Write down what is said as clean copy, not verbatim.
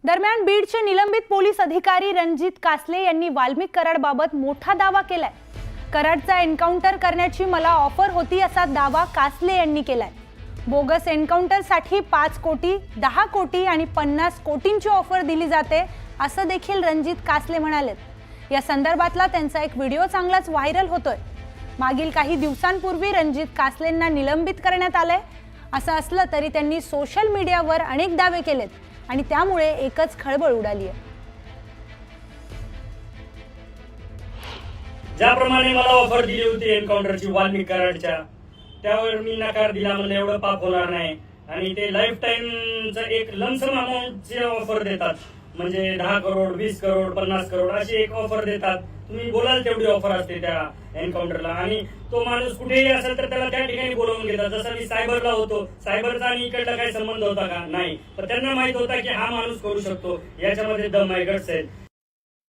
दरम्यान बीडचे निलंबित पोलीस अधिकारी रणजित कासले यांनी वाल्मिक कराडबाबत मोठा दावा केलाय। कराडचा एन्काउंटर करण्याची मला ऑफर होती असा दावा कासले यांनी केलाय। बोगस एन्काउंटरसाठी 5 कोटी, 10 कोटी आणि 50 कोटींची ऑफर दिली जाते असं देखील रणजित कासले म्हणालेत। या संदर्भातला त्यांचा एक व्हिडिओ चांगलाच व्हायरल होतोय। मागील काही दिवसांपूर्वी रणजित कासलेंना निलंबित करण्यात आले। असं असलं तरी त्यांनी सोशल मीडियावर अनेक दावे केलेत आणि त्यामुळे एकच खळबळ उडाली आहे। ज्याप्रमाणे मला ऑफर दिली होती एन्काउंटरची वाल्मिक कराडच्या, त्यावर मी नकार दिला। मला एवढं पाप होणार नाही आणि ते लाईफ टाइमचं एक लमसम अमाऊंटची ऑफर देतात, म्हणजे 10 करोड, 20 करोड, 50 करोड अशी एक ऑफर देतात। तुम्ही बोलाल तेवढी ऑफर असते त्या एन्काउंटरला आणि तो माणूस कुठेही असेल तर त्याला त्या ठिकाणी बोलावून घेतात। जसं मी सायबरला होतो, सायबरचा आणि इकडला काही संबंध होता का? नाही, पण त्यांना माहित होता की हा माणूस करू शकतो, याच्यामध्ये दम आहे, गट्स आहेत।